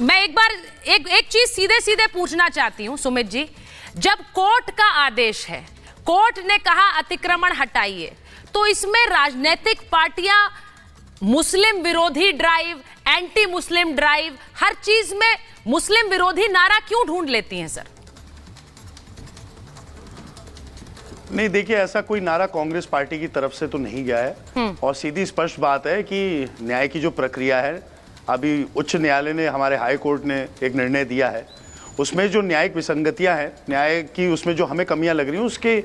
मैं एक बार एक चीज सीधे सीधे पूछना चाहती हूं सुमित जी, जब कोर्ट का आदेश है, कोर्ट ने कहा अतिक्रमण हटाइए, तो इसमें राजनीतिक पार्टियां मुस्लिम विरोधी ड्राइव, एंटी मुस्लिम ड्राइव, हर चीज में मुस्लिम विरोधी नारा क्यों ढूंढ लेती हैं सर? नहीं, देखिए, ऐसा कोई नारा कांग्रेस पार्टी की तरफ से तो नहीं गया है और सीधी स्पष्ट बात है कि न्याय की जो प्रक्रिया है, अभी उच्च न्यायालय ने, हमारे हाई कोर्ट ने एक निर्णय दिया है, उसमें जो न्यायिक विसंगतियां हैं, न्याय की उसमें जो हमें कमियां लग रही हैं, उसके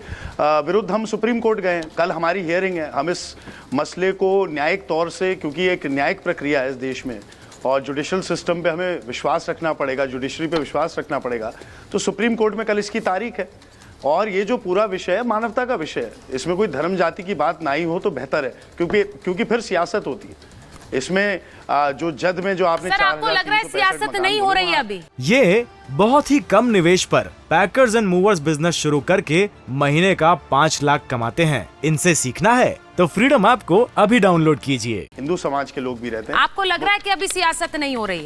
विरुद्ध हम सुप्रीम कोर्ट गए हैं। कल हमारी हियरिंग है। हम इस मसले को न्यायिक तौर से, क्योंकि एक न्यायिक प्रक्रिया है इस देश में और जुडिशल सिस्टम पे हमें विश्वास रखना पड़ेगा, जुडिशरी पे विश्वास रखना पड़ेगा, तो सुप्रीम कोर्ट में कल इसकी तारीख है। और ये जो पूरा विषय है मानवता का विषय है, इसमें कोई धर्म जाति की बात ना ही हो तो बेहतर है, क्योंकि फिर सियासत होती है इसमें। जो जद में जो आपने, सर आपको लग रहा है सियासत नहीं हो रही है अभी? ये बहुत ही कम निवेश पर पैकर्स एंड मूवर्स बिजनेस शुरू करके महीने का 5 लाख कमाते हैं। इनसे सीखना है तो फ्रीडम ऐप को अभी डाउनलोड कीजिए। हिंदू समाज के लोग भी रहते हैं। आपको लग रहा है कि अभी सियासत नहीं हो रही है?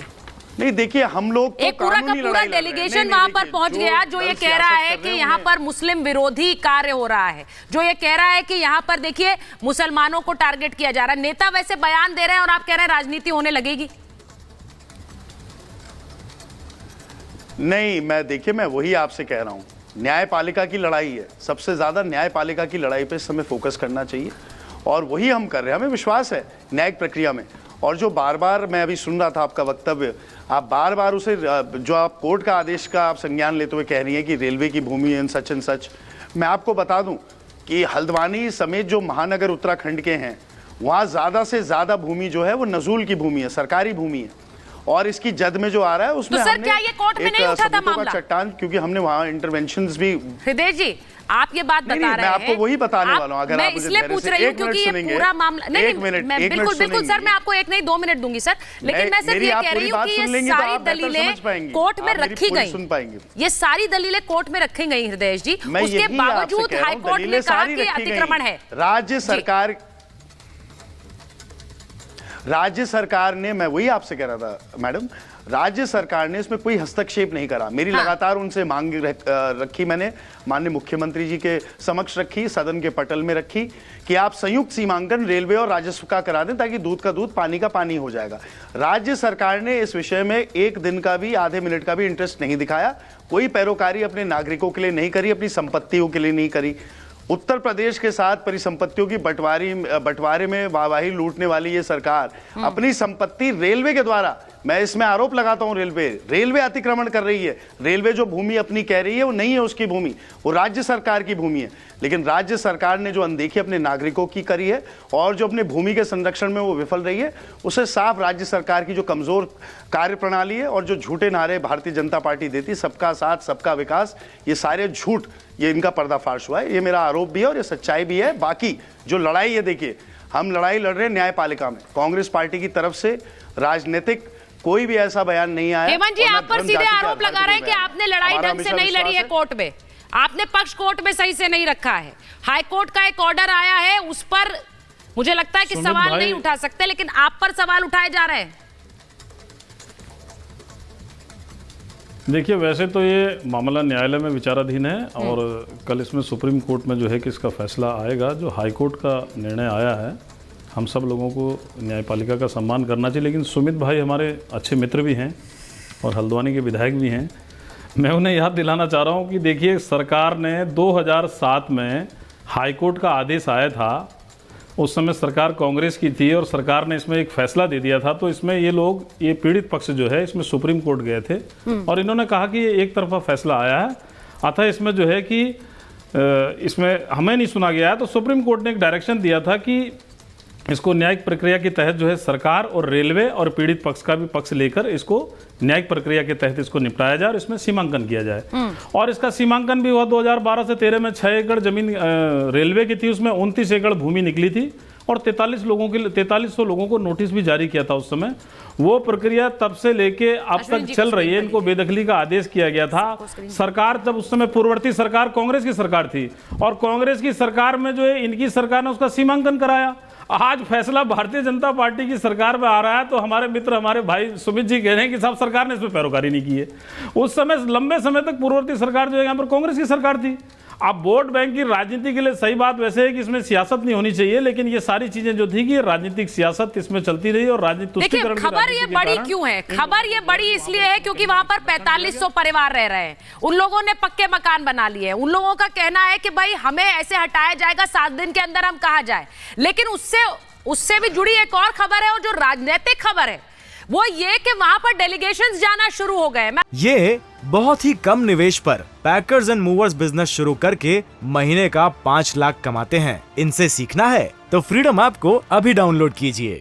नहीं, देखिए, हम लोग तो एक पूरा का पूरा डेलीगेशन वहां पर पहुंच गया जो ये कह रहा है कि यहाँ पर मुस्लिम विरोधी कार्य हो रहा है, जो ये कह रहा है कि यहाँ पर देखिए मुसलमानों को टारगेट किया जा रहा है। नेता वैसे बयान दे रहे हैं और आप कह रहे हैं राजनीति होने लगेगी। नहीं, मैं वही आपसे कह रहा हूँ, न्यायपालिका की लड़ाई है, सबसे ज्यादा न्यायपालिका की लड़ाई पे हमें फोकस करना चाहिए और वही हम कर रहे हैं। हमें विश्वास है न्यायिक प्रक्रिया में। और जो बार बार मैं अभी सुन रहा था आपका वक्तव्य, आप बार बार उसे, जो आप कोर्ट का आदेश का आप संज्ञान लेते हुए कह रही हैं कि रेलवे की भूमि एंड सच, मैं आपको बता दूं कि हल्द्वानी समेत जो महानगर उत्तराखंड के हैं, वहाँ ज़्यादा से ज़्यादा भूमि जो है वो नजूल की भूमि है, सरकारी भूमि है। और इसकी जद में जो आ रहा है उसमें तो सर क्या ये कोर्ट में नहीं उठा था मामला? चट्टान, क्योंकि हमने वहाँ इंटरवेंशंस भी। हृदय जी, आप ये बात बता रहे हैं, मैं आपको वही बताने वाला हूं। अगर मैं आप मुझे इसलिए पूछ रही हूं क्योंकि ये पूरा मामला, नहीं मैं बिल्कुल सर, मैं आपको 1 नहीं 2 मिनट दूंगी सर, लेकिन मैं सिर्फ ये कह रही हूं कि ये सारी दलीलें कोर्ट में रखी गई, ये सारी दलीलें कोर्ट में रखी गई हृदय जी, उसके बावजूद हाईकोर्ट ने कहा कि अतिक्रमण है। राज्य सरकार ने, मैं वही आपसे कह रहा था मैडम, राज्य सरकार ने इसमें कोई हस्तक्षेप नहीं करा। मेरी लगातार उनसे मांग रखी, मैंने माननीय मुख्यमंत्री जी के समक्ष रखी, सदन के पटल में रखी कि आप संयुक्त सीमांकन रेलवे और राजस्व का करा दें ताकि दूध का दूध पानी का पानी हो जाएगा। राज्य सरकार ने इस विषय में 1 दिन का भी, आधे मिनट का भी इंटरेस्ट नहीं दिखाया, कोई पैरोकारी अपने नागरिकों के लिए नहीं करी, अपनी संपत्तियों के लिए नहीं करी। उत्तर प्रदेश के साथ परिसंपत्तियों की बंटवारे में वाहवाही लूटने वाली ये सरकार अपनी संपत्ति रेलवे के द्वारा, मैं इसमें आरोप लगाता हूं, रेलवे अतिक्रमण कर रही है। रेलवे जो भूमि अपनी कह रही है वो नहीं है उसकी भूमि, वो राज्य सरकार की भूमि है। लेकिन राज्य सरकार ने जो अनदेखी अपने नागरिकों की करी है और जो अपने भूमि के संरक्षण में वो विफल रही है, उसे साफ राज्य सरकार की जो कमजोर कार्य प्रणाली है और जो झूठे नारे भारतीय जनता पार्टी देती, सबका साथ सबका विकास, ये सारे झूठ, ये इनका पर्दाफाश हुआ है। ये मेरा आरोप भी है और ये सच्चाई भी है। बाकी जो लड़ाई है, देखिए, हम लड़ाई लड़ रहे हैं न्यायपालिका में। कांग्रेस पार्टी की तरफ से राजनीतिक कोई भी ऐसा बयान नहीं आया। हेमंत जी, आप पर सीधे आरोप लगा रहे हैं कि आपने लड़ाई ढंग से नहीं लड़ी है कोर्ट में, आपने पक्ष कोर्ट में सही से नहीं रखा है। हाई कोर्ट का एक ऑर्डर आया है, उस पर मुझे लगता है कि सवाल नहीं उठा सकते, लेकिन आप पर सवाल उठाए जा रहे हैं। देखिए, वैसे तो ये मामला न्यायालय में विचाराधीन है और कल इसमें सुप्रीम कोर्ट में जो है कि इसका फैसला आएगा। जो हाई कोर्ट का निर्णय आया है, हम सब लोगों को न्यायपालिका का सम्मान करना चाहिए। लेकिन सुमित भाई हमारे अच्छे मित्र भी हैं और हल्द्वानी के विधायक भी हैं। मैं उन्हें याद दिलाना चाह रहा हूं कि देखिए, सरकार ने 2007 में हाई कोर्ट का आदेश आया था, उस समय सरकार कांग्रेस की थी और सरकार ने इसमें एक फैसला दे दिया था। तो इसमें ये लोग, ये पीड़ित पक्ष जो है, इसमें सुप्रीम कोर्ट गए थे और इन्होंने कहा कि ये एक तरफा फैसला आया है, अतः इसमें जो है कि इसमें हमें नहीं सुना गया है। तो सुप्रीम कोर्ट ने एक डायरेक्शन दिया था कि इसको न्यायिक प्रक्रिया के तहत जो है सरकार और रेलवे और पीड़ित पक्ष का भी पक्ष लेकर इसको न्यायिक प्रक्रिया के तहत इसको निपटाया जाए और इसमें सीमांकन किया जाए। और इसका सीमांकन भी हुआ 2012 से 13 में 6 एकड़ जमीन रेलवे की थी, उसमें 29 एकड़ भूमि निकली थी और 4300 लोगों को नोटिस भी जारी किया था उस समय। वो प्रक्रिया तब से लेके अब तक चल रही है। इनको बेदखली का आदेश किया गया था। सरकार, जब उस समय पूर्ववर्ती सरकार कांग्रेस की सरकार थी और कांग्रेस की सरकार में जो है इनकी सरकार ने उसका सीमांकन कराया। आज फैसला भारतीय जनता पार्टी की सरकार में आ रहा है, तो हमारे मित्र, हमारे भाई सुमित जी कह रहे हैं कि साहब सरकार ने इसमें पैरोकारी नहीं की है। उस समय लंबे समय तक पूर्ववर्ती सरकार जो है यहाँ पर कांग्रेस की सरकार थी। अब वोट बैंक की राजनीति के लिए सही बात वैसे है कि इसमें सियासत नहीं होनी चाहिए, लेकिन ये सारी चीजें जो थी कि राजनीतिक सियासत इसमें चलती रही और राजनीति। देखिए खबर ये बड़ी क्यों है, खबर ये बड़ी इसलिए है क्योंकि वहां पर 4500 परिवार रह रहे हैं। उन लोगों ने पक्के मकान बना लिए हैं। उन लोगों का कहना है कि भाई हमें ऐसे हटाया जाएगा, 7 दिन के अंदर हम कहा जाए। लेकिन उससे भी जुड़ी एक और खबर है, और जो राजनीतिक खबर है वो ये कि वहां पर डेलीगेशंस जाना शुरू हो गए। ये बहुत ही कम निवेश पर पैकर्स एंड मूवर्स बिजनेस शुरू करके महीने का 5 लाख कमाते हैं। इनसे सीखना है तो फ्रीडम ऐप को अभी डाउनलोड कीजिए।